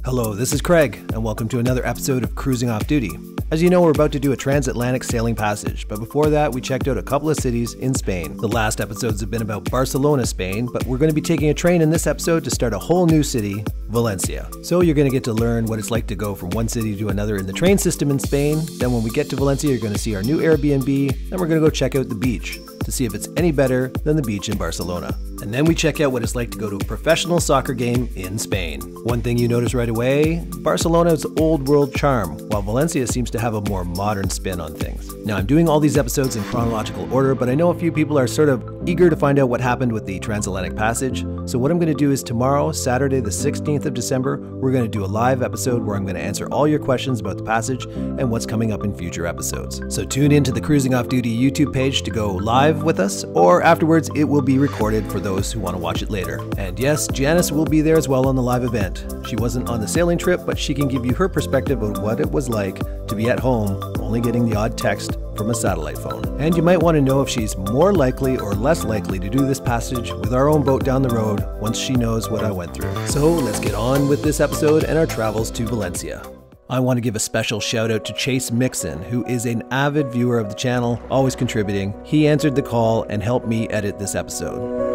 Hello, this is Craig, and welcome to another episode of Cruising Off Duty. As you know, we're about to do a transatlantic sailing passage, but before that, we checked out a couple of cities in Spain. The last episodes have been about Barcelona, Spain, but we're going to be taking a train in this episode to start a whole new city, Valencia. So you're going to get to learn what it's like to go from one city to another in the train system in Spain. Then when we get to Valencia, you're going to see our new Airbnb, and we're going to go check out the beach to see if it's any better than the beach in Barcelona. And then we check out what it's like to go to a professional soccer game in Spain. One thing you notice right away, Barcelona's old world charm, while Valencia seems to have a more modern spin on things. Now I'm doing all these episodes in chronological order, but I know a few people are sort of eager to find out what happened with the transatlantic passage. So what I'm going to do is tomorrow, Saturday the 16th of December, we're going to do a live episode where I'm going to answer all your questions about the passage and what's coming up in future episodes. So tune in to the Cruising Off Duty YouTube page to go live with us, or afterwards it will be recorded for those who want to watch it later. And yes, Janice will be there as well on the live event. She wasn't on the sailing trip, but she can give you her perspective of what it was like to be at home, only getting the odd text from a satellite phone. And you might want to know if she's more likely or less likely to do this passage with our own boat down the road once she knows what I went through. So let's get on with this episode and our travels to Valencia. I want to give a special shout out to Chase Mixon, who is an avid viewer of the channel, always contributing. He answered the call and helped me edit this episode.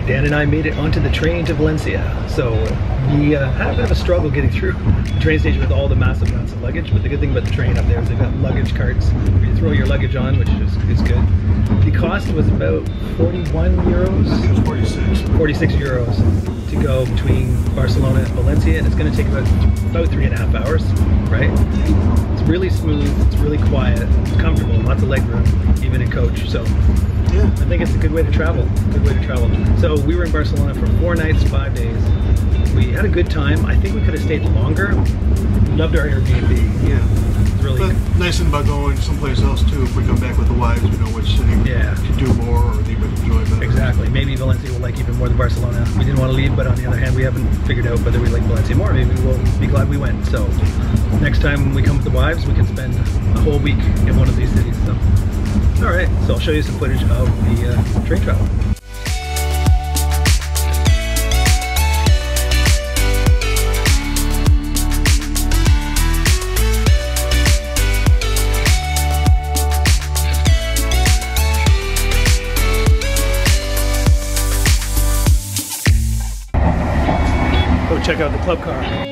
Dan and I made it onto the train to Valencia, so we had a bit of a struggle getting through the train station with all the massive amounts of luggage, but the good thing about the train up there is they've got luggage carts where you throw your luggage on, which is good. The cost was about 41 euros? I think it was 46 euros to go between Barcelona and Valencia, and it's going to take about 3.5 hours, right? It's really smooth, it's really quiet, it's comfortable, lots of leg room, even in coach, so yeah, I think it's a good way to travel. So we were in Barcelona for 4 nights, 5 days. We had a good time. I think we could have stayed longer. We loved our Airbnb. Yeah, it's really nice thing about going someplace else too. If we come back with the wives, we know which city to do more or they would enjoy better. Exactly. Maybe Valencia will like even more than Barcelona. We didn't want to leave, but on the other hand, we haven't figured out whether we like Valencia more. Maybe we'll be glad we went. So next time we come with the wives, we can spend a whole week in one of these cities. So. Alright, so I'll show you some footage of the train travel. Go check out the club car.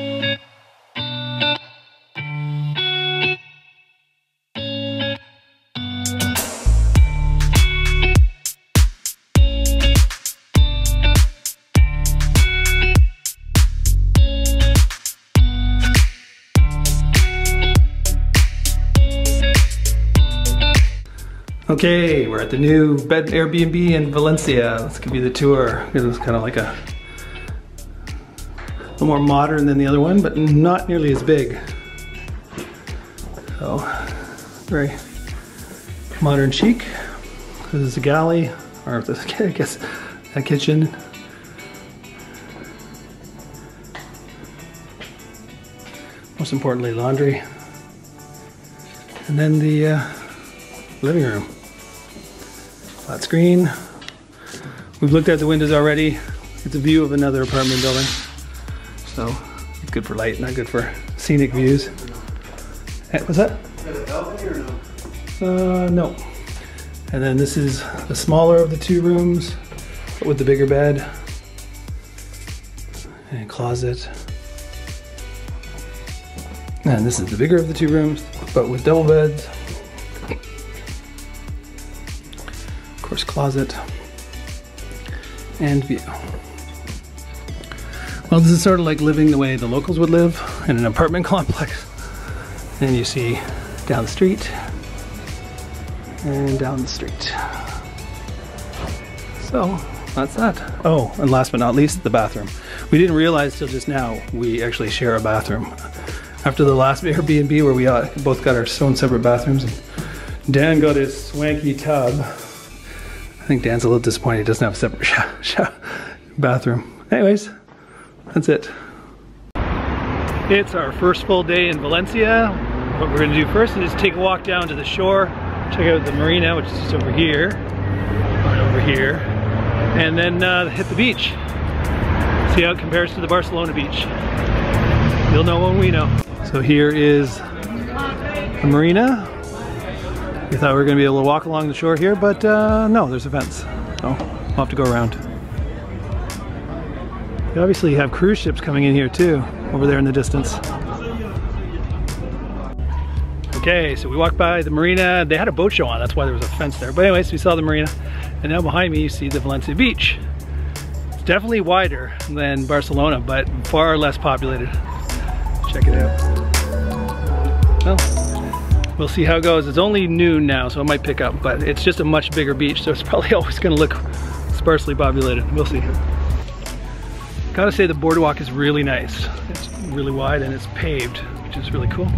Okay, we're at the new bed Airbnb in Valencia. Let's give you the tour. It was kind of like a little more modern than the other one, but not nearly as big. So, very modern chic. This is a galley, or I guess a kitchen. Most importantly, laundry. And then the living room. Flat screen. We've looked at the windows already. It's a view of another apartment building. So it's good for light, not good for scenic views. What's that? Is that a balcony or no? No. And then this is the smaller of the two rooms, but with the bigger bed. And closet. And this is the bigger of the two rooms, but with double beds. Closet and view. Well, this is sort of like living the way the locals would live in an apartment complex. And you see down the street and down the street. So that's that. Oh, and last but not least, the bathroom. We didn't realize till just now we actually share a bathroom. After the last Airbnb where we both got our own separate bathrooms, and Dan got his swanky tub. I think Dan's a little disappointed he doesn't have a separate bathroom. Anyways, that's it. It's our first full day in Valencia. What we're gonna do first is take a walk down to the shore, check out the marina, which is just over here, right over here, and then hit the beach. See how it compares to the Barcelona Beach. You'll know when we know. So here is the marina. We thought we were gonna be able to walk along the shore here, but no, there's a fence. So we'll have to go around. You obviously have cruise ships coming in here too, over there in the distance. Okay, so we walked by the marina. They had a boat show on, that's why there was a fence there. But anyways, we saw the marina, and now behind me you see the Valencia Beach. It's definitely wider than Barcelona, but far less populated. Check it out. Well, we'll see how it goes. It's only noon now, so it might pick up, but it's just a much bigger beach, so it's probably always gonna look sparsely populated. We'll see. Gotta say the boardwalk is really nice. It's really wide and it's paved, which is really cool.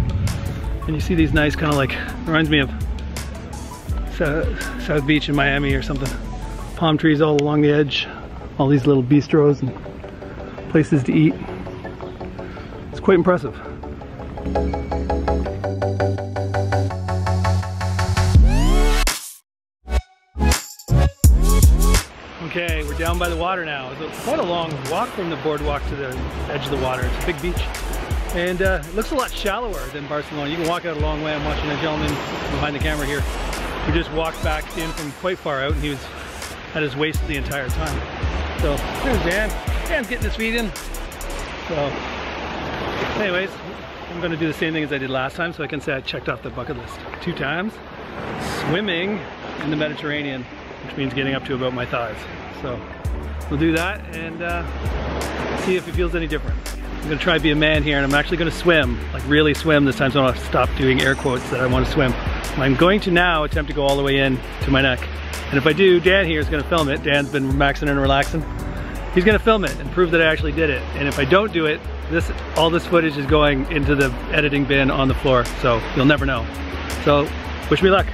And you see these nice kind of like, reminds me of South Beach in Miami or something. Palm trees all along the edge. All these little bistros and places to eat. It's quite impressive. Okay, we're down by the water now. It's quite a long walk from the boardwalk to the edge of the water. It's a big beach. And it looks a lot shallower than Barcelona. You can walk out a long way. I'm watching a gentleman behind the camera here who just walked back in from quite far out, and he was at his waist the entire time. So there's Dan. Dan's getting his feet in. So anyways, I'm gonna do the same thing as I did last time, so I can say I checked off the bucket list 2 times. Swimming in the Mediterranean, which means getting up to about my thighs. So we'll do that and see if it feels any different. I'm gonna try to be a man here, and I'm actually gonna swim, like really swim this time, so I want to stop doing air quotes that I want to swim. I'm going to now attempt to go all the way in to my neck. And if I do, Dan here is gonna film it. Dan's been maxing and relaxing. He's gonna film it and prove that I actually did it. And if I don't do it, all this footage is going into the editing bin on the floor, so you'll never know. So wish me luck.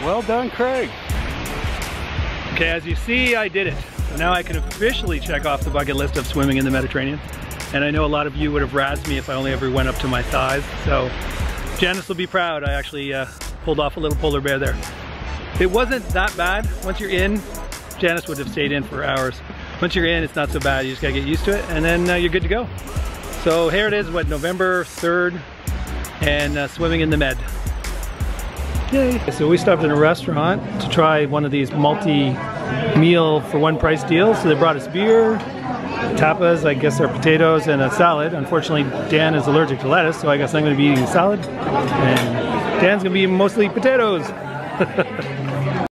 Well done, Craig. Okay, as you see, I did it. So now I can officially check off the bucket list of swimming in the Mediterranean. And I know a lot of you would have razzed me if I only ever went up to my thighs. So Janice will be proud. I actually pulled off a little polar bear there. It wasn't that bad. Once you're in, Janice would have stayed in for hours. Once you're in, it's not so bad. You just gotta get used to it, and then you're good to go. So here it is, what, November 3rd, and swimming in the Med. Yay. So we stopped in a restaurant to try one of these multi-meal for one price deals. So they brought us beer, tapas, I guess are potatoes, and a salad. Unfortunately, Dan is allergic to lettuce, so I guess I'm gonna be eating salad. And Dan's gonna be mostly potatoes.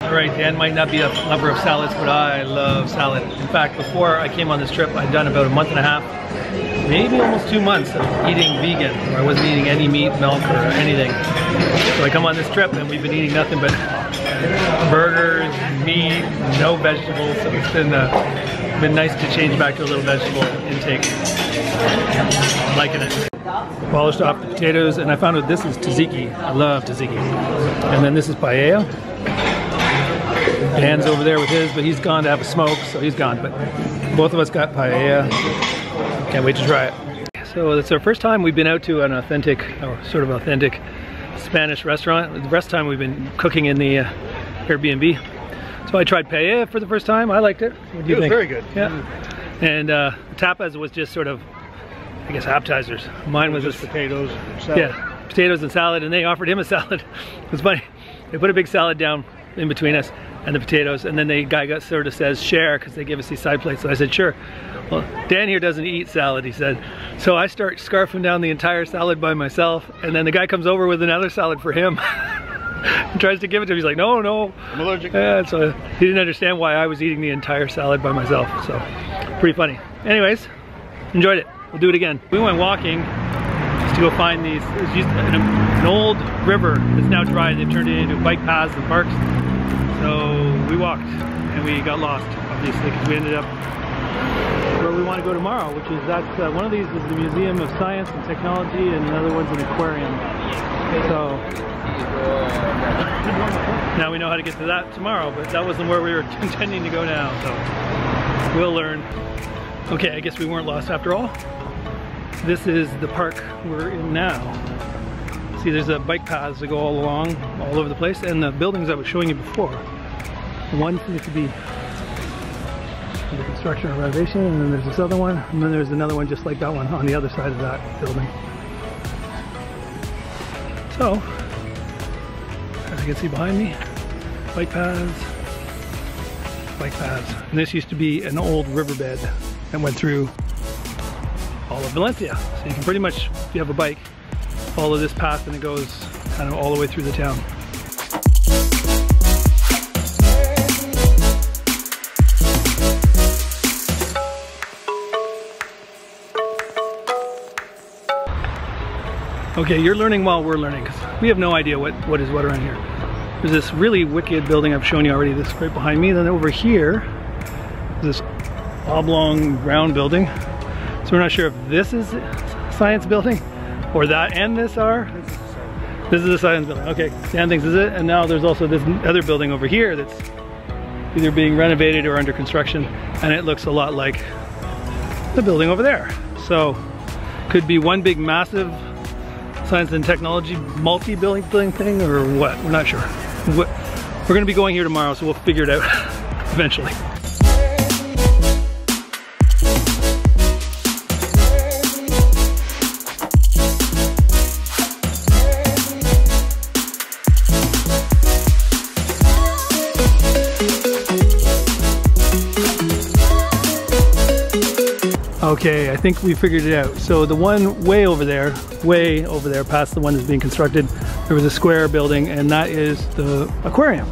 All right, Dan might not be a lover of salads, but I love salad. In fact, before I came on this trip, I'd done about a month and a half, maybe almost 2 months of eating vegan, where I wasn't eating any meat, milk, or anything. So I come on this trip and we've been eating nothing but burgers, meat, no vegetables. So it's been nice to change back to a little vegetable intake. Liking it. Polished off the potatoes, and I found out this is tzatziki. I love tzatziki. And then this is paella. Dan's over there with his, but he's gone to have a smoke, so he's gone. But both of us got paella. Can't wait to try it. So it's our first time we've been out to an authentic, or sort of authentic Spanish restaurant. The rest of the time we've been cooking in the AirBnB. So I tried paella for the first time. I liked it. What do you think? It was very good. Yeah. And tapas was just sort of, I guess, appetizers. Mine was just potatoes and salad. Yeah, potatoes and salad, and they offered him a salad. It was funny. They put a big salad down in between us and the potatoes, and then the guy sort of says share, because they give us these side plates. So I said sure. Well, Dan here doesn't eat salad, he said. So I start scarfing down the entire salad by myself, and then the guy comes over with another salad for him. And tries to give it to him. He's like, no, no. I'm allergic. Yeah, so he didn't understand why I was eating the entire salad by myself. So pretty funny. Anyways, enjoyed it. We'll do it again. We went walking just to go find these. It was used an old river that's now dry. They've turned it into bike paths and parks. So we walked and we got lost, obviously, because we ended up where we want to go tomorrow, which is one of these is the Museum of Science and Technology, and another one's an aquarium. So now we know how to get to that tomorrow, but that wasn't where we were intending to go now, so we'll learn. Okay, I guess we weren't lost after all. This is the park we're in now. See, there's bike paths that go all along, all over the place, and the buildings I was showing you before. One seems to be under construction or renovation, and then there's this other one, and then there's another one just like that one on the other side of that building. So, as you can see behind me, bike paths. And this used to be an old riverbed that went through all of Valencia. So you can pretty much, if you have a bike, follow this path and it goes kind of all the way through the town. Okay, you're learning while we're learning, because we have no idea what is what around here. There's this really wicked building I've shown you already, this right behind me. Then over here, there's this oblong round building. So we're not sure if this is a science building or that and this are. This is a science building. Okay, Dan thinks this is it. And now there's also this other building over here that's either being renovated or under construction, and it looks a lot like the building over there. So could be one big massive science and technology multi-building thing or what, we're not sure. We're gonna be going here tomorrow, so we'll figure it out eventually. Okay, I think we figured it out. So the one way over there past the one that's being constructed, there was a square building, and that is the aquarium.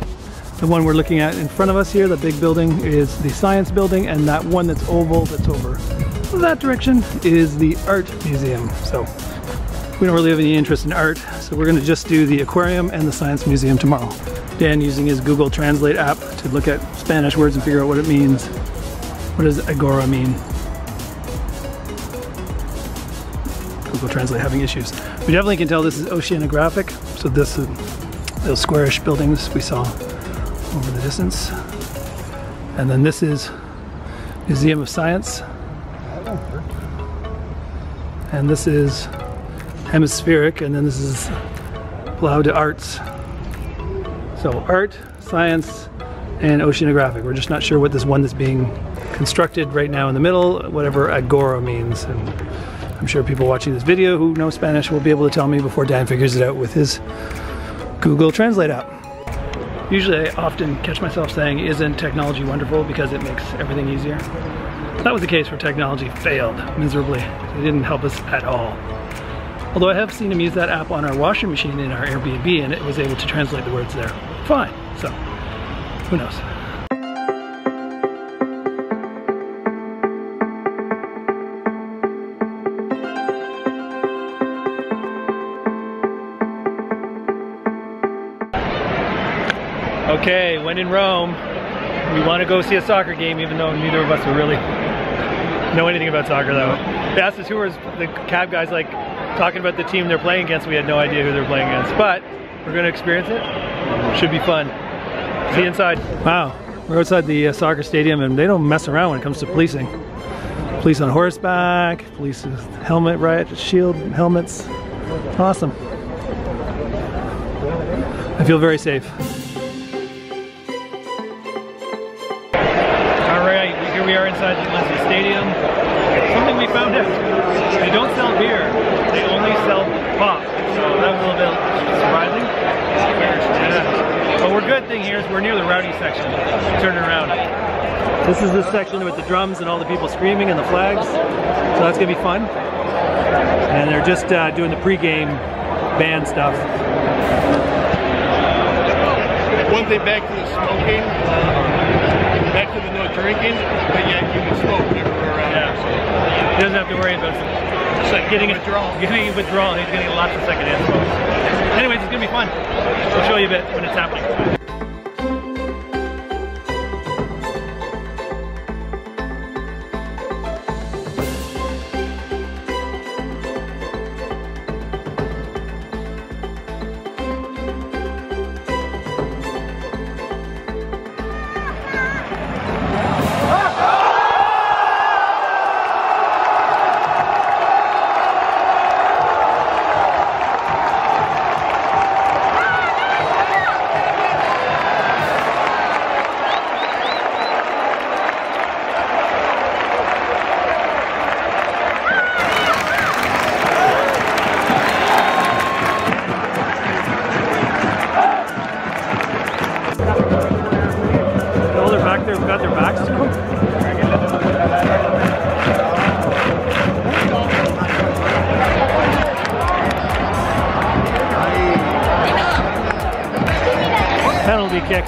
The one we're looking at in front of us here, the big building, is the science building, and that one that's oval, that's over that direction, is the art museum. So we don't really have any interest in art, so we're gonna just do the aquarium and the science museum tomorrow. Dan using his Google Translate app to look at Spanish words and figure out what it means. What does agora mean? Google Translate having issues. We definitely can tell this is oceanographic. So this is those squarish buildings we saw over the distance. And then this is Museum of Science. And this is hemispheric, and then this is Blau de Arts. So art, science, and oceanographic. We're just not sure what this one that's being constructed right now in the middle, whatever agora means. And I'm sure people watching this video who know Spanish will be able to tell me before Dan figures it out with his Google Translate app. Usually I often catch myself saying, isn't technology wonderful, because it makes everything easier. That was the case where technology failed miserably. It didn't help us at all. Although I have seen him use that app on our washing machine in our Airbnb, and it was able to translate the words there fine. So, who knows? Okay, when in Rome, we want to go see a soccer game, even though neither of us will really know anything about soccer though. They asked the tours, the cab guys, like talking about the team they're playing against. We had no idea who they're playing against, but we're going to experience it. Should be fun. See you inside. Wow, we're outside the soccer stadium, and they don't mess around when it comes to policing. Police on horseback, police with helmet, riot shield helmets. Awesome. I feel very safe. Here we are inside the Valencia Stadium. Something we found out. They don't sell beer, they only sell pop. So that was a little bit surprising. Yeah. But we're good thing here is we're near the rowdy section. Turning around. This is the section with the drums and all the people screaming and the flags. So that's gonna be fun. And they're just doing the pre-game band stuff. One thing back to the smoking, back to the no drinking, but yet you can smoke everywhere around here. So. He doesn't have to worry about getting withdrawal. He's getting lots of secondhand smokes. Anyways, it's gonna be fun. I'll show you a bit when it's happening. relaxed. Penalty kick.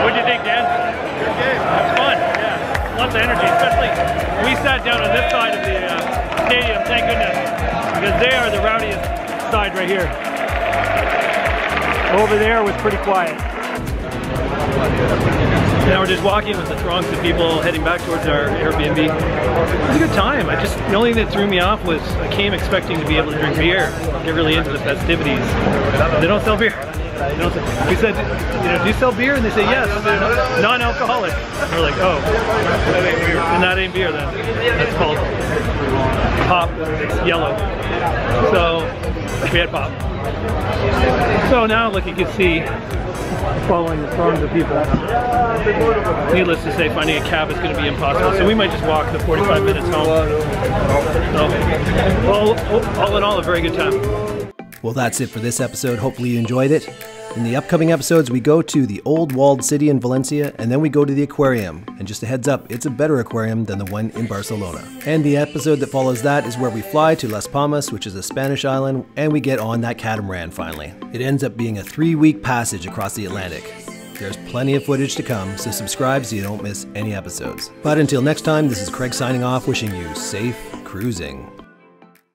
What'd you think, Dan? Good game. It's fun. Yeah. Lots of energy, especially we sat down on this side of the stadium, thank goodness, because they are the rowdiest side right here. Over there was pretty quiet. Now we're just walking with the throngs of people heading back towards our Airbnb. It was a good time. The only thing that threw me off was I came expecting to be able to drink beer, get really into the festivities. They don't sell beer. We said, do you sell beer? And they say yes, non-alcoholic. We're like, oh, and that ain't beer then. That's called pop. It's yellow. So we had pop. So now, like you can see, following the throngs of people. Needless to say, finding a cab is going to be impossible. So we might just walk the 45 minutes home. So, all in all, a very good time. Well, that's it for this episode. Hopefully you enjoyed it. In the upcoming episodes, we go to the old walled city in Valencia, and then we go to the Aquarium. And just a heads up, it's a better aquarium than the one in Barcelona. And the episode that follows that is where we fly to Las Palmas, which is a Spanish island, and we get on that catamaran finally. It ends up being a 3-week passage across the Atlantic. There's plenty of footage to come, so subscribe so you don't miss any episodes. But until next time, this is Craig signing off, wishing you safe cruising.